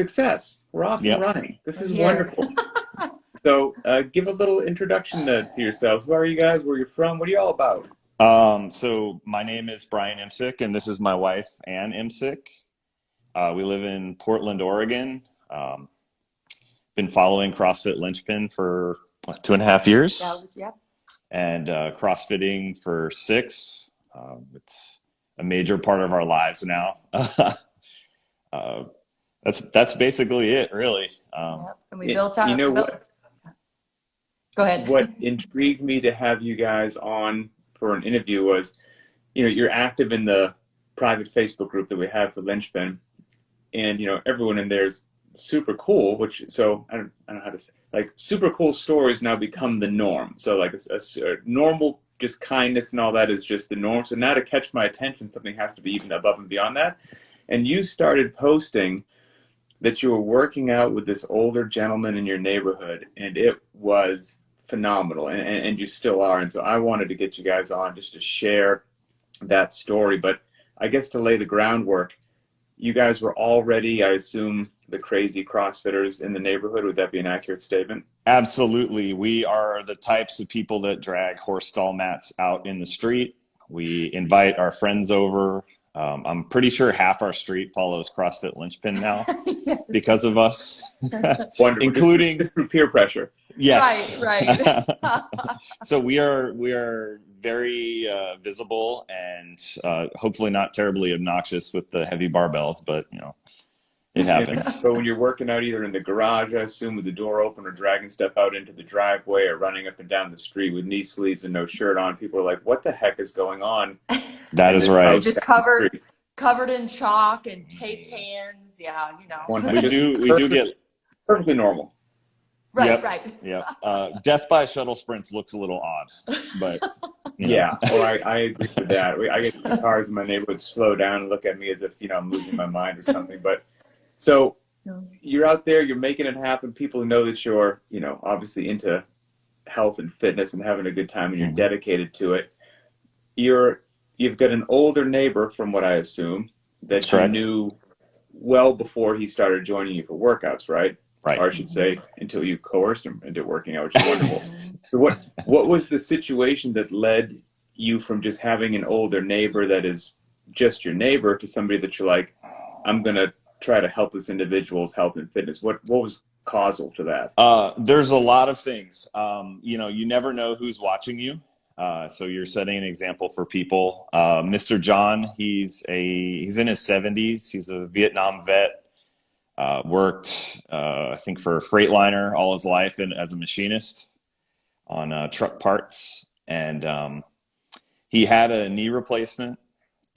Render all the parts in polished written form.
Success. We're off and Yep. running. This is Here. wonderful. So give a little introduction to yourselves. Who are you guys? Where you're from? What are you all about? So my name is Brian Imsick, and this is my wife, Ann Imsick. We live in Portland, Oregon. Been following CrossFit Linchpin for 2.5 years, Yep. and CrossFitting for 6. It's a major part of our lives now. That's basically it, really. Yep. And we built our. You know what? Go ahead. What intrigued me to have you guys on for an interview was, you're active in the private Facebook group that we have for Linchpin, and everyone in there is super cool. So I don't know how to say, like, super cool stories now become the norm. So like a normal, just kindness and all that is just the norm. So now to catch my attention, something has to be even above and beyond that. And you started posting that you were working out with this older gentleman in your neighborhood, and it was phenomenal, and you still are. And so I wanted to get you guys on just to share that story. But I guess to lay the groundwork, you guys were already, I assume, the crazy CrossFitters in the neighborhood. Would that be an accurate statement? Absolutely. We are the types of people that drag horse stall mats out in the street. We invite our friends over. I'm pretty sure half our street follows CrossFit Linchpin now Yes. because of us, Wonderful. including just through peer pressure. yes. Right. So we are very visible and hopefully not terribly obnoxious with the heavy barbells, but it happens. So when you're working out either in the garage, I assume, with the door open, or dragging stuff out into the driveway, or running up and down the street with knee sleeves and no shirt on, people are like, what the heck is going on? That is right. Just covered in chalk and taped hands. Yeah, We do get perfectly normal. Right, Yep. right. Yeah. Death by shuttle sprints looks a little odd, but Yeah. I agree with that. I get the cars in my neighborhood slow down and look at me as if I'm losing my mind or something. But so you're out there, you're making it happen. People know that you're obviously into health and fitness and having a good time, and you're dedicated to it. You've got an older neighbor, from what I assume, that you knew well before he started joining you for workouts, right? Right. Or I should say, until you coerced him into working out, which is wonderful. So what was the situation that led you from just having an older neighbor that is just your neighbor to somebody that you're like, I'm going to try to help this individual's health and fitness? What was causal to that? There's a lot of things. You never know who's watching you. So you're setting an example for people. Mr. John, he's in his 70s. He's a Vietnam vet. Worked, I think, for Freightliner all his life and as a machinist on truck parts. And he had a knee replacement.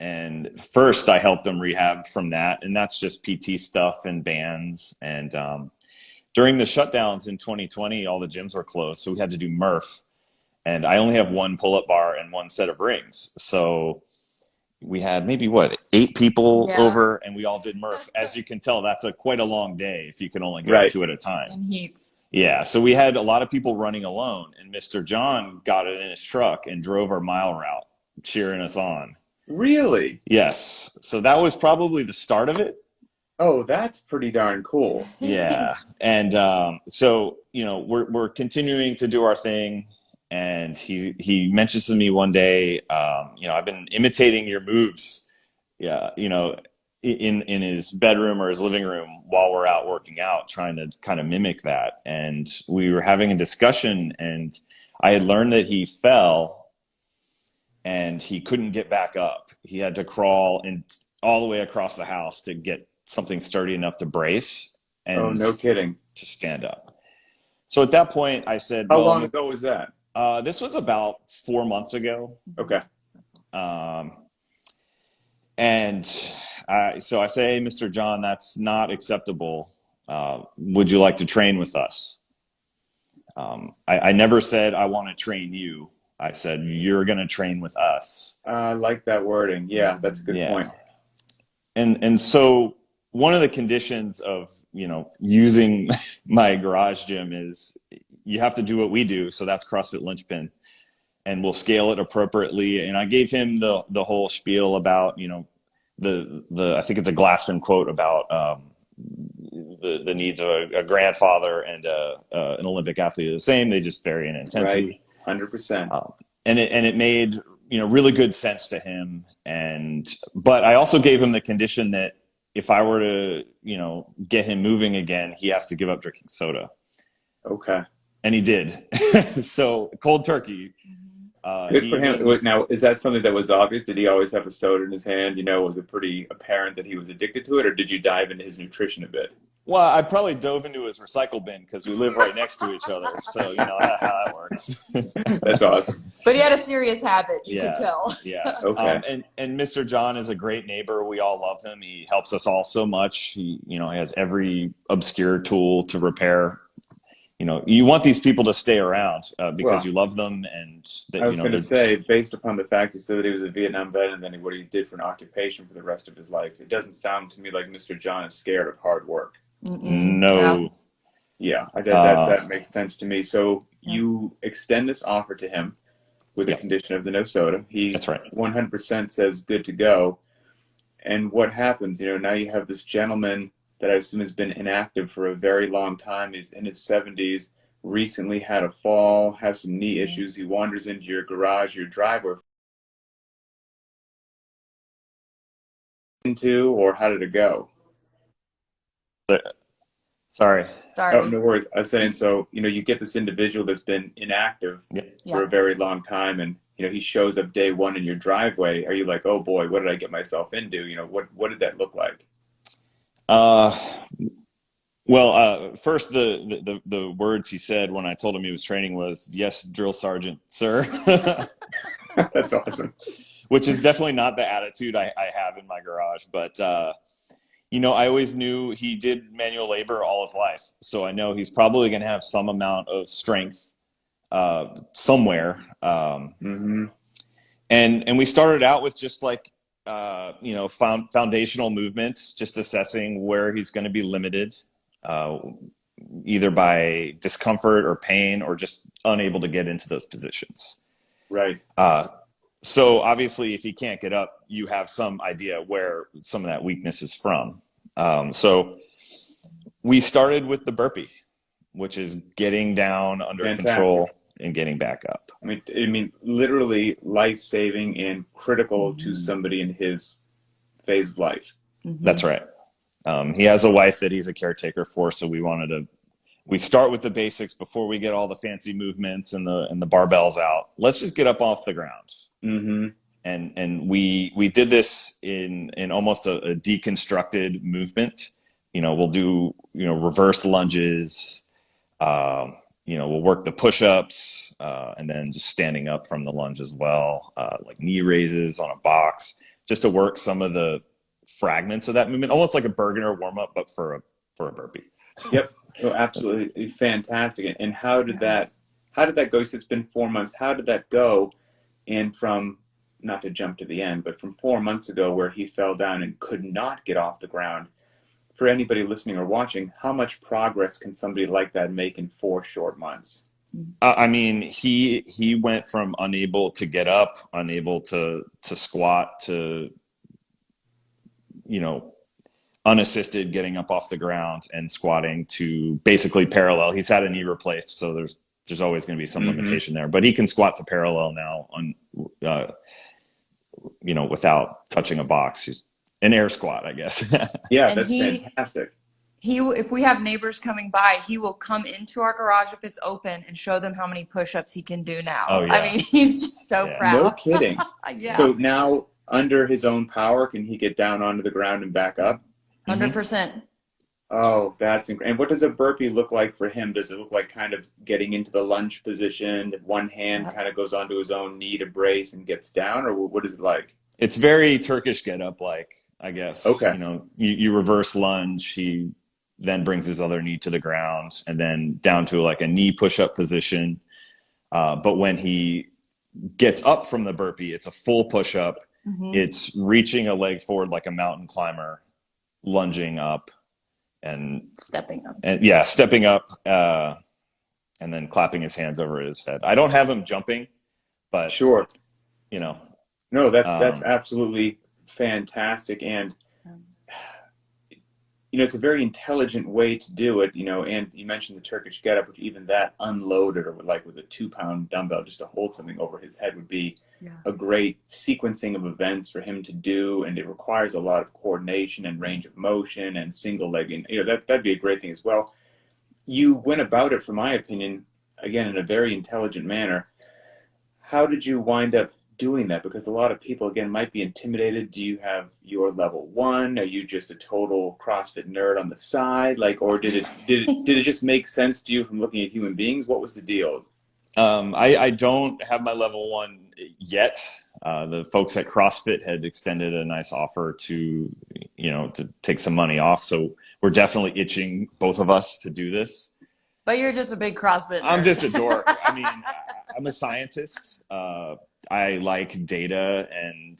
And first I helped him rehab from that. And that's just PT stuff and bands. And during the shutdowns in 2020, all the gyms were closed. So we had to do Murph. And I only have one pull-up bar and one set of rings. So we had maybe 8 people over, and we all did Murph. As you can tell, that's quite a long day if you can only go 2 at a time. In heats. Yeah, so we had a lot of people running alone, and Mr. John got it in his truck and drove our mile route, cheering us on. Really? Yes. So that was probably the start of it. Oh, that's pretty darn cool. Yeah. And so, we're continuing to do our thing. And he mentions to me one day, I've been imitating your moves, in his bedroom or his living room while we're out working out, trying to kind of mimic that. And we were having a discussion, and I had learned that he fell and he couldn't get back up. He had to crawl all the way across the house to get something sturdy enough to brace and oh, no kidding, to stand up. So at that point I said, how long ago was that? This was about 4 months ago. Okay. And so I say, hey, Mr. John, that's not acceptable. Would you like to train with us? I never said I want to train you. I said, you're going to train with us. I like that wording. Yeah, that's a good point. And so one of the conditions of, using my garage gym is you have to do what we do. So that's CrossFit Linchpin, and we'll scale it appropriately. And I gave him the whole spiel about, I think it's a Glassman quote about, the needs of a grandfather and an Olympic athlete are the same. They just vary in intensity. Right. 100%. And it made, really good sense to him. But I also gave him the condition that if I were to, get him moving again, he has to give up drinking soda. Okay. And he did. So cold turkey. Good for him. Now, is that something that was obvious? Did he always have a soda in his hand? Was it pretty apparent that he was addicted to it, or did you dive into his nutrition a bit? Well, I probably dove into his recycle bin because we live right next to each other. So, you know how that works. That's awesome. But he had a serious habit, you Yeah. could tell. Yeah. Okay. And Mr. John is a great neighbor. We all love him. He helps us all so much. He has every obscure tool to repair. You want these people to stay around because you love them. And that, I was going to say, based upon the fact he said that he was a Vietnam vet and then what he did for an occupation for the rest of his life, it doesn't sound to me like Mr. John is scared of hard work. No. Yeah, that makes sense to me. So you extend this offer to him with the condition of the no soda. That's right. 100% says good to go. And what happens? Now you have this gentleman that I assume has been inactive for a very long time. He's in his 70s, recently had a fall, has some knee issues. He wanders into your garage, your driveway. Or how did it go? Sorry. Oh, no worries. I was saying, so, you get this individual that's been inactive for a very long time, and, he shows up day one in your driveway. Are you like, oh boy, what did I get myself into? What did that look like? Well, first the words he said when I told him he was training was, "Yes, drill sergeant, sir." That's awesome. Which is definitely not the attitude I have in my garage, but I always knew he did manual labor all his life, so I know he's probably going to have some amount of strength somewhere. And we started out with just like foundational movements, just assessing where he's going to be limited, either by discomfort or pain or just unable to get into those positions. Right. So obviously, if he can't get up, you have some idea where some of that weakness is from. So we started with the burpee, which is getting down under control and getting back up. I mean, literally life-saving and critical to somebody in his phase of life. That's right. He has a wife that he's a caretaker for, so we start with the basics before we get all the fancy movements and the barbells out. Let's just get up off the ground. And we did this in almost a deconstructed movement. We'll do reverse lunges. We'll work the push-ups and then just standing up from the lunge as well, like knee raises on a box, just to work some of the fragments of that movement, almost like a Bergener warm-up, but for a burpee. Yep. Oh, absolutely fantastic. And how did that go? So it's been 4 months. How did that go? And from, not to jump to the end, but from 4 months ago where he fell down and could not get off the ground, for anybody listening or watching, how much progress can somebody like that make in 4 short months? I mean, he went from unable to get up, unable to squat, to, unassisted getting up off the ground and squatting, to basically parallel. He's had a knee replaced, so there's always going to be some limitation there, but he can squat to parallel now without touching a box. He's an air squat, I guess. Yeah, and that's fantastic. If we have neighbors coming by, he will come into our garage if it's open and show them how many push-ups he can do now. Oh, yeah. I mean, he's just so proud. No kidding. Yeah. So now, under his own power, can he get down onto the ground and back up? 100%. Oh, that's incredible. And what does a burpee look like for him? Does it look like kind of getting into the lunge position? One hand kind of goes onto his own knee to brace and gets down, or what is it like? It's very Turkish get up like, I guess. Okay. You reverse lunge. He then brings his other knee to the ground and then down to like a knee push-up position. But when he gets up from the burpee, it's a full push-up. It's reaching a leg forward like a mountain climber, lunging up and stepping up. And stepping up and then clapping his hands over his head. I don't have him jumping, but sure. No, that's absolutely fantastic. And it's a very intelligent way to do it, and you mentioned the Turkish get-up, which even that unloaded or with a 2-pound dumbbell just to hold something over his head would be a great sequencing of events for him to do, and it requires a lot of coordination and range of motion and single legging. That'd be a great thing as well. You went about it, from my opinion, again, in a very intelligent manner. How did you wind up doing that? Because a lot of people, again, might be intimidated. Do you have your level 1? Are you just a total CrossFit nerd on the side? Or did it just make sense to you from looking at human beings? What was the deal? I don't have my level 1 yet. The folks at CrossFit had extended a nice offer to take some money off. So we're definitely itching, both of us, to do this. But you're just a big CrossFit nerd. I'm just a dork. I mean, I'm a scientist. I like data and,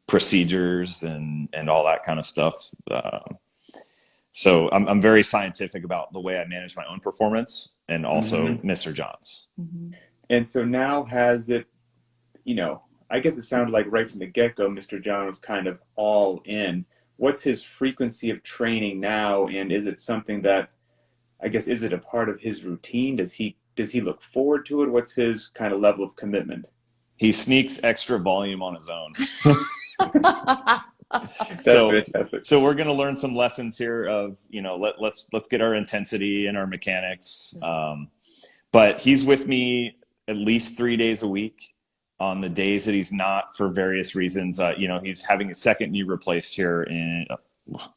procedures and all that kind of stuff. So I'm very scientific about the way I manage my own performance, and also Mr. John's. And so now has it, I guess it sounded like right from the get-go, Mr. John was kind of all in. What's his frequency of training now? And is it something that, is it a part of his routine? Does he look forward to it? What's his kind of level of commitment? He sneaks extra volume on his own. So we're going to learn some lessons here of, let's get our intensity and our mechanics. But he's with me at least 3 days a week. On the days that he's not, for various reasons, he's having his second knee replaced here in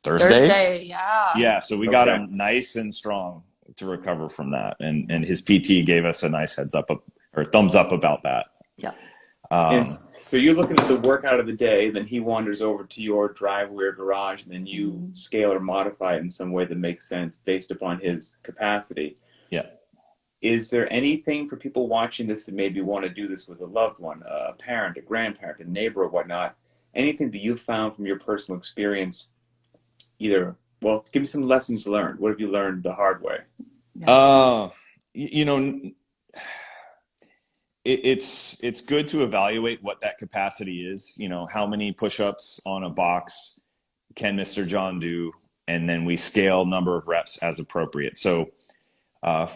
Thursday. Yeah. So we got him nice and strong to recover from that. And his PT gave us a nice heads up or thumbs up about that. Yeah. And so you're looking at the workout of the day, then he wanders over to your driveway or garage, and then you scale or modify it in some way that makes sense based upon his capacity. Yeah. Is there anything for people watching this that maybe want to do this with a loved one, a parent, a grandparent, a neighbor, or whatnot? Anything that you've found from your personal experience, give me some lessons learned. What have you learned the hard way? It's good to evaluate what that capacity is. How many push-ups on a box can Mr. John do? And then we scale number of reps as appropriate. So,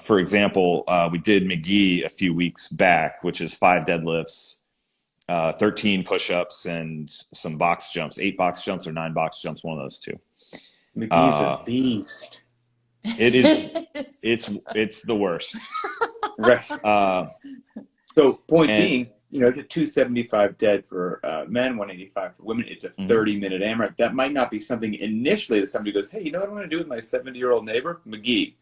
for example, we did McGee a few weeks back, which is 5 deadlifts, 13 push-ups, and some box jumps, 8 box jumps or 9 box jumps, one of those two. McGee's a beast. It is. It's the worst. Right. So point being, the 275 dead for men, 185 for women. It's a 30-minute AMRAP. That might not be something initially that somebody goes, hey, you know what I'm going to do with my 70-year-old neighbor? McGee.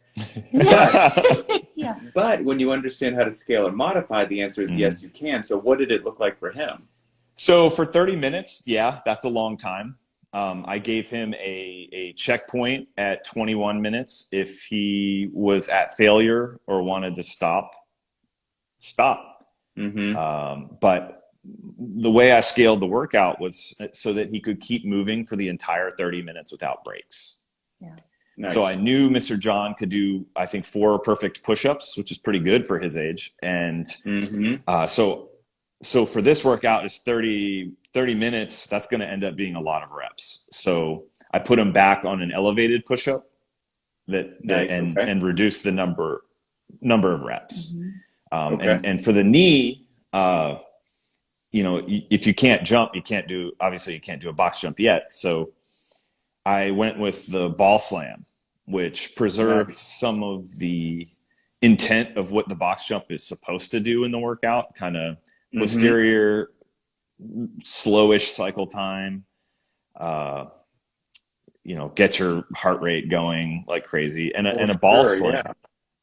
But when you understand how to scale or modify, the answer is yes, you can. So what did it look like for him? So for 30 minutes, that's a long time. I gave him a checkpoint at 21 minutes. If he was at failure or wanted to stop. But the way I scaled the workout was so that he could keep moving for the entire 30 minutes without breaks. Yeah. Nice. So I knew Mr. John could do, I think, 4 perfect push-ups, which is pretty good for his age. And so for this workout, it's 30 minutes. That's going to end up being a lot of reps. So I put him back on an elevated push-up and reduce the number of reps. And for the knee, if you can't jump, you can't do a box jump yet. So I went with the ball slam, which preserved some of the intent of what the box jump is supposed to do in the workout, kind of posterior, slowish cycle time, get your heart rate going like crazy. And a ball slam.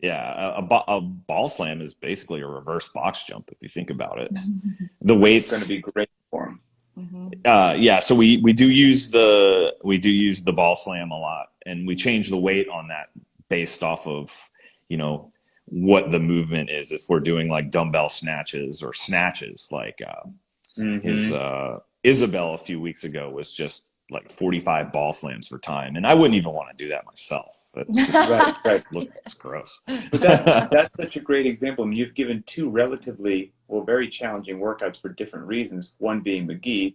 A ball slam is basically a reverse box jump if you think about it. The weight's going to be great for him. So we do use the ball slam a lot, and we change the weight on that based off of what the movement is. If we're doing like dumbbell snatches or snatches, like his Isabel a few weeks ago was just like 45 ball slams for time, and I wouldn't even want to do that myself. It's gross. But that's such a great example. I mean, you've given 2 relatively very challenging workouts for different reasons. One being McGee,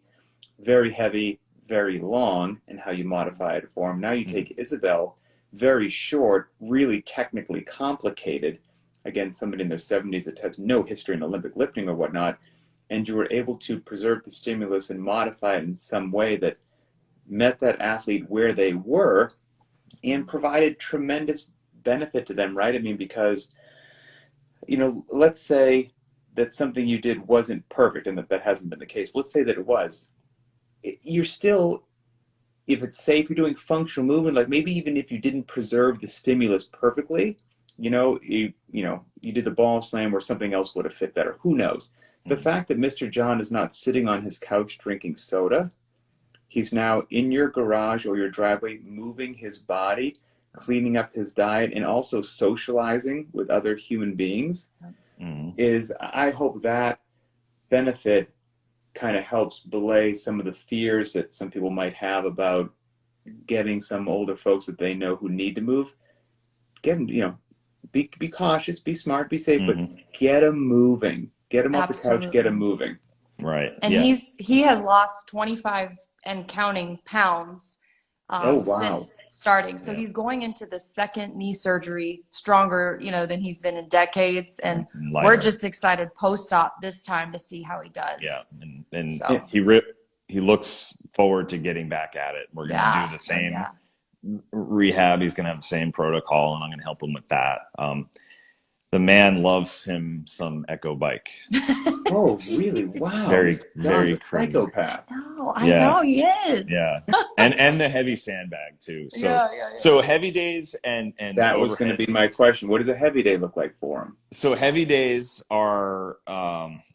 very heavy, very long and how you modify it for him. Now you take Isabel, very short, really technically complicated, again, somebody in their 70s that has no history in Olympic lifting or whatnot, and you were able to preserve the stimulus and modify it in some way that met that athlete where they were and provided tremendous benefit to them, right? I mean, because, let's say that something you did wasn't perfect and that hasn't been the case. Let's say that it was. You're still, if it's safe, you're doing functional movement, like maybe even if you didn't preserve the stimulus perfectly, you did the ball slam where something else would have fit better. Who knows? The fact that Mr. John is not sitting on his couch drinking soda, he's now in your garage or your driveway, moving his body, cleaning up his diet, and also socializing with other human beings, is, I hope that benefit kind of helps belay some of the fears that some people might have about getting some older folks that they know who need to move. Get them, be cautious, be smart, be safe, but get them moving. Get them off the couch, get them moving. Right. And he has lost 25 and counting pounds since starting. So he's going into the second knee surgery stronger, than he's been in decades. And we're just excited post-op this time to see how he does. Yeah. And so. He looks forward to getting back at it. We're going to do the same rehab. He's going to have the same protocol, and I'm going to help him with that. The man loves him some Echo bike. Oh, really? Wow. Very John's a crazy. Psychopath. No, I know he is. Yeah. And the heavy sandbag too. So so heavy days and that was going to be my question. What does a heavy day look like for him? So heavy days are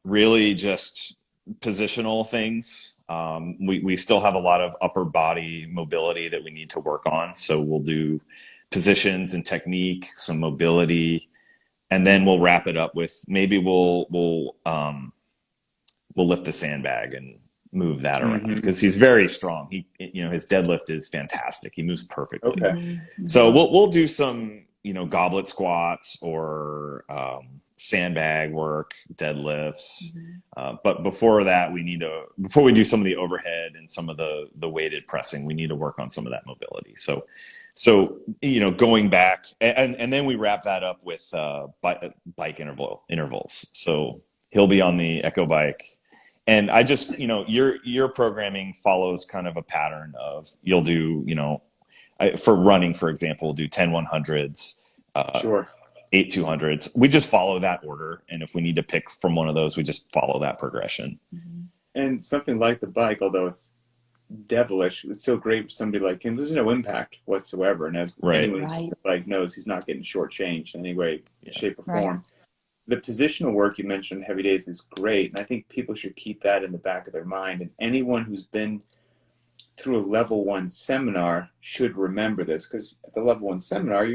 really just positional things. We still have a lot of upper body mobility that we need to work on. So we'll do positions and technique, some mobility. And then we'll wrap it up with maybe we'll lift the sandbag and move that around because he's very strong. His deadlift is fantastic. He moves perfectly. Okay. So we'll do some goblet squats or sandbag work, deadlifts. But before that, before we do some of the overhead and some of the weighted pressing, we need to work on some of that mobility. So going back and then we wrap that up with bike intervals. So he'll be on the Echo bike, and I just your programming follows kind of a pattern of you'll do for running, for example, we'll do 10 100s, 8 200s. We just follow that order, and if we need to pick from one of those, we just follow that progression. And something like the bike, although it's devilish, it's so great for somebody like him. There's no impact whatsoever, and as anyone like knows, he's not getting shortchanged in any way, shape, or form. The positional work you mentioned, heavy days, is great, and I think people should keep that in the back of their mind. And anyone who's been through a level 1 seminar should remember this, because at the level 1 seminar,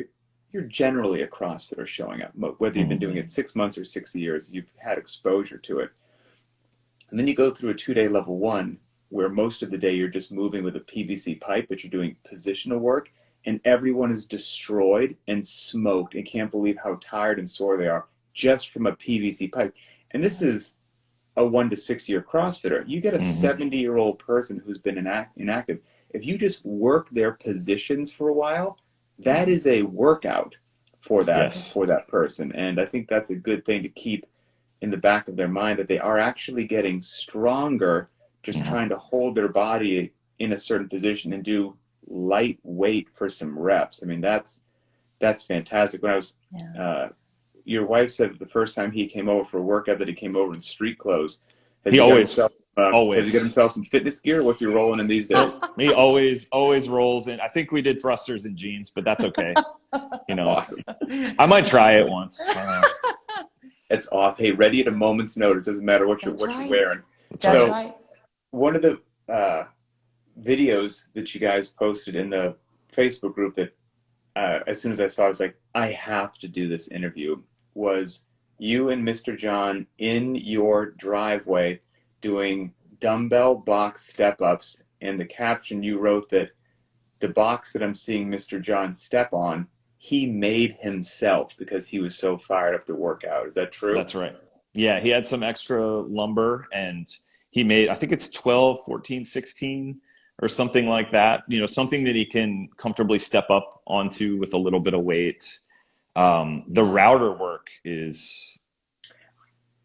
you're generally a CrossFitter showing up, whether you've been doing it 6 months or 6 years. You've had exposure to it, and then you go through a 2-day level 1. Where most of the day you're just moving with a PVC pipe, but you're doing positional work, and everyone is destroyed and smoked and can't believe how tired and sore they are just from a PVC pipe. And this is a 1 to 6 year CrossFitter. You get a 70-year-old person who's been inactive. If you just work their positions for a while, that is a workout for that person. And I think that's a good thing to keep in the back of their mind, that they are actually getting stronger just trying to hold their body in a certain position and do light weight for some reps. I mean, that's fantastic. When I was, your wife said the first time he came over for a workout that he came over in street clothes. Has he always. Has he got himself some fitness gear? What's he rolling in these days? He always rolls in. I think we did thrusters and jeans, but that's okay. Awesome. I might try it once. It's awesome. Hey, ready at a moment's notice. Doesn't matter what you're wearing. That's right. One of the videos that you guys posted in the Facebook group that as soon as I saw it, I was like, I have to do this interview, was you and Mr. John in your driveway doing dumbbell box step-ups, and the caption you wrote that the box that I'm seeing Mr. John step on, he made himself because he was so fired up to work out. Is that true? That's right. Yeah, he had some extra lumber, and he made, I think it's 12, 14, 16 or something like that. You know, something that he can comfortably step up onto with a little bit of weight. The router work is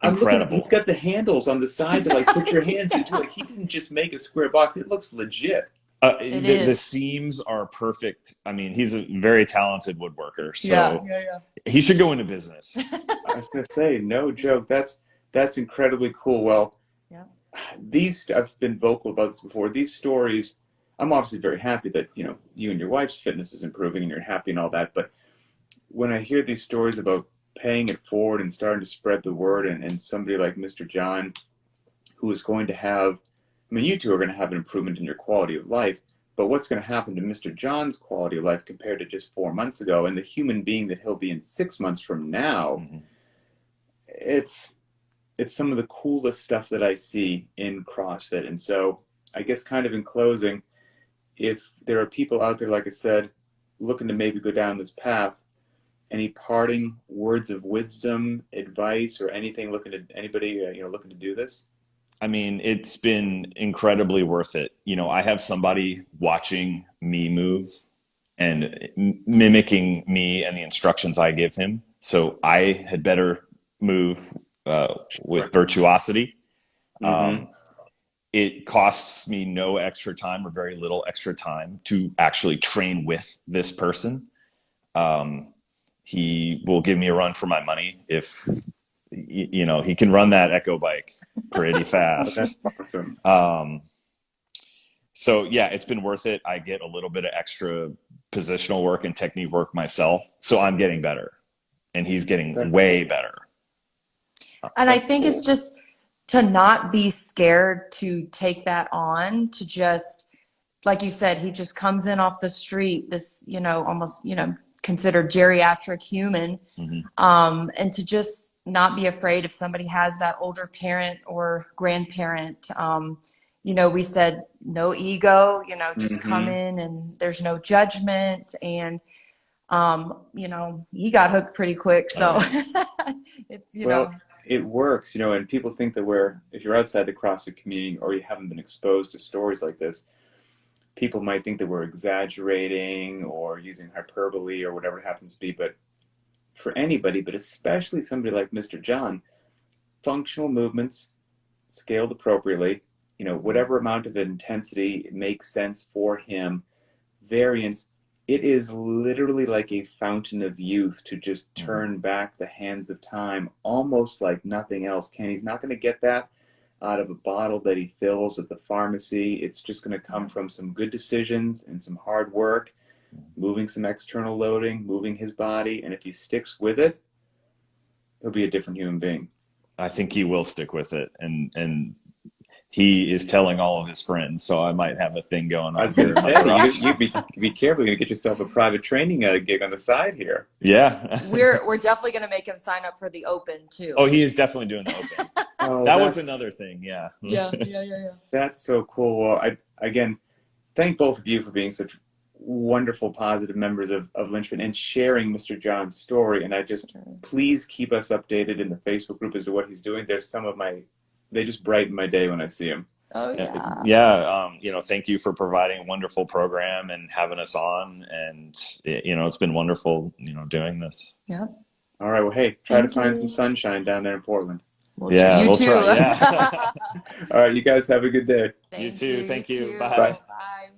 incredible. He's got the handles on the side to like put your hands into. Like, he didn't just make a square box. It looks legit. The seams are perfect. I mean, he's a very talented woodworker, so he should go into business. I was gonna say, no joke. That's incredibly cool. Well, I've been vocal about this before. These stories, I'm obviously very happy that, you know, you and your wife's fitness is improving and you're happy and all that. But when I hear these stories about paying it forward and starting to spread the word, and somebody like Mr. John, who is going to have, I mean, you two are going to have an improvement in your quality of life, but what's going to happen to Mr. John's quality of life compared to just 4 months ago, and the human being that he'll be in 6 months from now, it's some of the coolest stuff that I see in CrossFit. And so I guess kind of in closing, if there are people out there, like I said, looking to maybe go down this path, any parting words of wisdom, advice, or anything, anybody looking to do this? I mean, it's been incredibly worth it. You know, I have somebody watching me move and mimicking me and the instructions I give him. So I had better move with virtuosity. It costs me no extra time or very little extra time to actually train with this person. He will give me a run for my money if, you know, he can run that Echo bike pretty fast. That's awesome. So yeah, it's been worth it. I get a little bit of extra positional work and technique work myself. So I'm getting better and he's getting way better. And I think it's just to not be scared to take that on, to just, like you said, he just comes in off the street, this, you know, almost, you know, considered geriatric human, and to just not be afraid if somebody has that older parent or grandparent. You know, we said no ego, you know, just come in and there's no judgment. And, you know, he got hooked pretty quick. So it's, you know. It works, you know, and people think that if you're outside the CrossFit community or you haven't been exposed to stories like this, people might think that we're exaggerating or using hyperbole or whatever it happens to be. But for anybody, but especially somebody like Mr. John, functional movements scaled appropriately, you know, whatever amount of intensity makes sense for him, variance, it is literally like a fountain of youth to just turn back the hands of time, almost like nothing else can. He's not going to get that out of a bottle that he fills at the pharmacy. It's just going to come from some good decisions and some hard work, moving some external loading, moving his body. And if he sticks with it, he'll be a different human being. I think he will stick with it. And he is telling all of his friends, so I might have a thing going on. I was going to say, you be careful. You're going to get yourself a private training gig on the side here. Yeah. We're definitely going to make him sign up for the Open, too. Oh, he is definitely doing the Open. That was another thing, yeah. Yeah. That's so cool. Well, I, again, thank both of you for being such wonderful, positive members of Linchpin and sharing Mr. John's story. And I just, please keep us updated in the Facebook group as to what he's doing. There's some of they just brighten my day when I see him. Oh, yeah. Yeah. You know, thank you for providing a wonderful program and having us on. And, you know, it's been wonderful, you know, doing this. Yeah. All right. Well, hey, try to find some sunshine down there in Portland. We'll try. Yeah. All right. You guys have a good day. You too. Thank you. Bye. Bye. Bye.